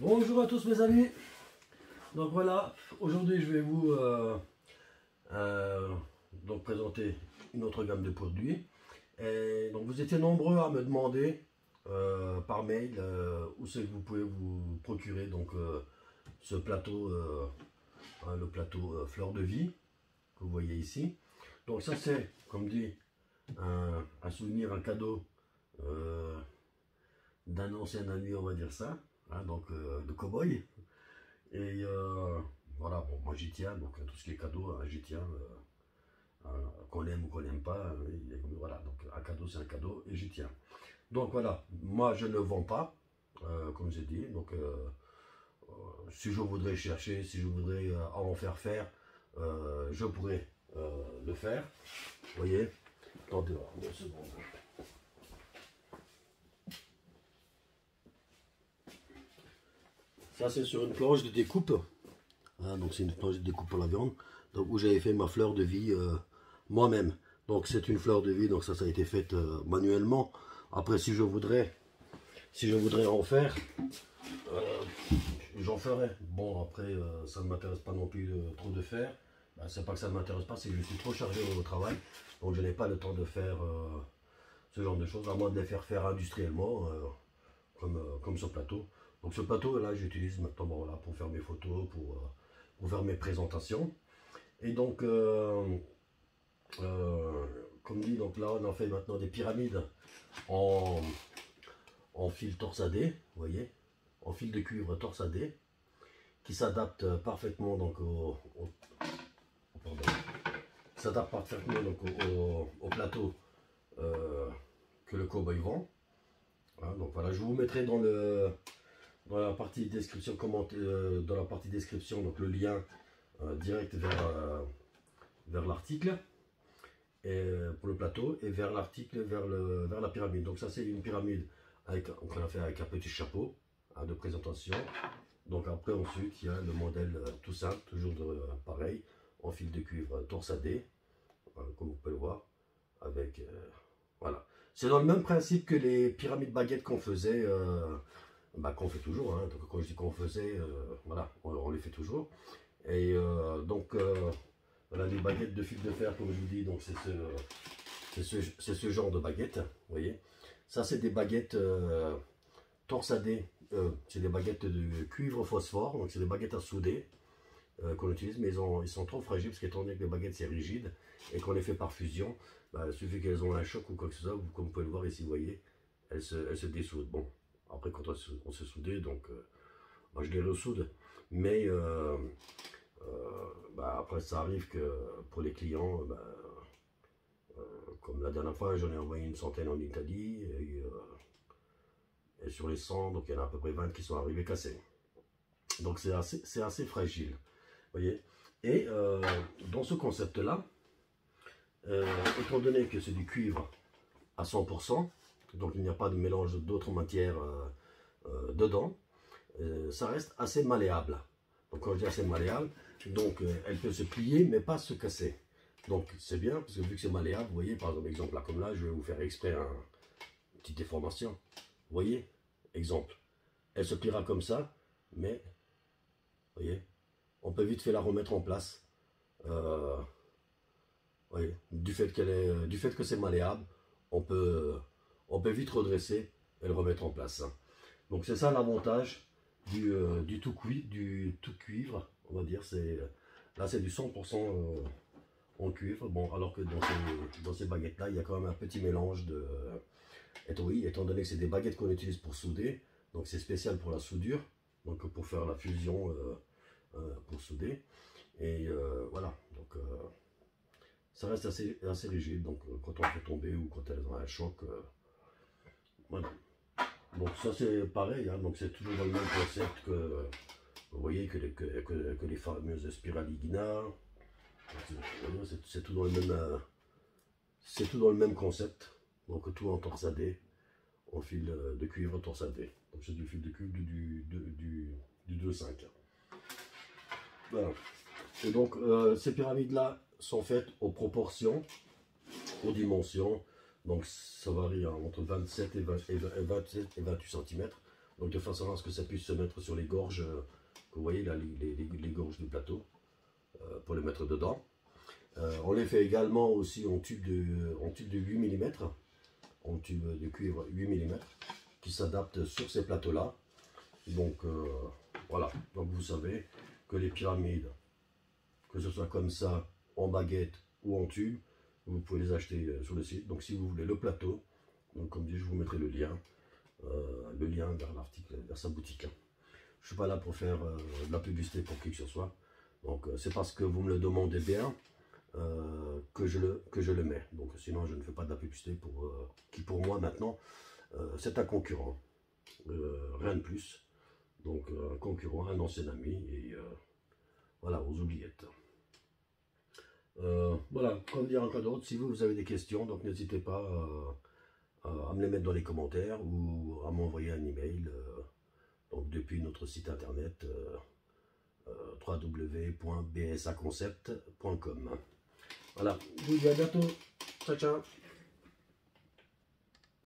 Bonjour à tous mes amis. Donc voilà, aujourd'hui je vais vous donc présenter une autre gamme de produits. Et donc vous étiez nombreux à me demander par mail où c'est que vous pouvez vous procurer donc ce plateau, le plateau fleur de vie que vous voyez ici. Donc ça c'est, comme dit, un souvenir, un cadeau d'un ancien ami, on va dire ça. Donc de cow-boy. Et voilà, bon, moi j'y tiens, donc tout ce qui est cadeau, j'y tiens, qu'on aime ou qu'on n'aime pas, voilà, donc un cadeau c'est un cadeau et j'y tiens. Donc voilà, moi je ne vends pas, comme j'ai dit, donc si je voudrais chercher, si je voudrais en faire, je pourrais le faire, vous voyez. Attendez, 2 secondes. Ça c'est sur une planche de découpe, donc c'est une planche de découpe pour la viande, donc où j'avais fait ma fleur de vie moi-même. Donc c'est une fleur de vie, donc ça a été fait manuellement. Après si je voudrais en faire, j'en ferai. Bon après ça ne m'intéresse pas non plus trop de faire. C'est pas que ça ne m'intéresse pas, c'est que je suis trop chargé au travail, donc je n'ai pas le temps de faire ce genre de choses, à moins de les faire industriellement, comme ce plateau. Donc ce plateau là j'utilise maintenant, bon, voilà, pour faire mes photos, pour faire mes présentations. Et donc comme dit, donc là on en fait maintenant des pyramides en fil torsadé, vous voyez, en fil de cuivre torsadé, qui s'adapte parfaitement donc au plateau que le cow-boy vend. Donc voilà, je vous mettrai dans la partie description, dans la partie description, donc le lien direct vers l'article pour le plateau, et vers l'article vers la pyramide. Donc ça c'est une pyramide qu'on a fait avec un petit chapeau de présentation. Donc après ensuite il y a le modèle tout simple, toujours pareil, en fil de cuivre torsadé, comme vous pouvez le voir, avec voilà. C'est dans le même principe que les pyramides baguettes qu'on faisait, qu'on fait toujours, hein. Donc quand je dis qu'on faisait, voilà, on les fait toujours. Et donc voilà, les baguettes de fil de fer, comme je vous dis, donc c'est ce genre de baguettes, vous voyez. Ça c'est des baguettes torsadées, c'est des baguettes de cuivre phosphore, donc c'est des baguettes à souder qu'on utilise, mais ils sont trop fragiles, parce qu'étant donné que les baguettes c'est rigide, et qu'on les fait par fusion, il suffit qu'elles ont un choc ou quoi que ce soit, comme vous pouvez le voir ici, vous voyez, elles se dessoudent. Bon, après quand on se soudait, donc moi je les ressoude, mais après ça arrive que pour les clients, comme la dernière fois j'en ai envoyé une centaine en Italie, et sur les 100, donc il y en a à peu près 20 qui sont arrivés cassés. Donc c'est assez fragile, vous voyez. Et dans ce concept là, étant donné que c'est du cuivre à 100%, donc il n'y a pas de mélange d'autres matières dedans, ça reste assez malléable. Donc quand je dis assez malléable, donc elle peut se plier mais pas se casser. Donc c'est bien, parce que vu que c'est malléable, vous voyez, par exemple là, comme là, je vais vous faire exprès une petite déformation. Vous voyez, exemple, elle se pliera comme ça, mais vous voyez, on peut vite fait la remettre en place. Oui, du fait que c'est malléable, on peut vite redresser et le remettre en place. Donc c'est ça l'avantage du tout cuivre, on va dire. Là c'est du 100% en cuivre. Bon, alors que dans ces baguettes là, il y a quand même un petit mélange de. Oui, étant donné que c'est des baguettes qu'on utilise pour souder, donc c'est spécial pour la soudure, donc pour faire la fusion pour souder. Et voilà, donc ça reste assez rigide, donc quand on fait tomber ou quand elles ont un choc, voilà. Donc ça c'est pareil, hein, donc c'est toujours dans le même concept que, vous voyez, que les fameuses Spiraligina. C'est tout dans le même, concept, donc tout en torsadé, en fil de cuivre torsadé. Donc c'est du fil de cuivre du 2,5. Voilà. Et donc ces pyramides là sont faites aux proportions, aux dimensions, donc ça varie entre 27 et 28 cm. Donc de façon à ce que ça puisse se mettre sur les gorges, que vous voyez là, les gorges du plateau, pour les mettre dedans. On les fait également aussi en tube de 8 mm, en tube de cuivre 8 mm, qui s'adapte sur ces plateaux-là. Donc voilà, donc vous savez que les pyramides, que ce soit comme ça, en baguette ou en tube, vous pouvez les acheter sur le site. Donc si vous voulez le plateau, donc comme dit, je vous mettrai le lien vers l'article, vers sa boutique. Je ne suis pas là pour faire de la publicité pour qui que ce soit. Donc c'est parce que vous me le demandez bien que je le mets. Donc sinon je ne fais pas de la publicité qui pour moi maintenant c'est un concurrent. Rien de plus. Donc un concurrent, un ancien ami et voilà, aux oubliettes. Voilà, comme dire encore d'autres, si vous avez des questions, donc n'hésitez pas à me les mettre dans les commentaires ou à m'envoyer un email donc depuis notre site internet www.bsaconcept.com. Voilà, je vous dis à bientôt. Ciao, ciao.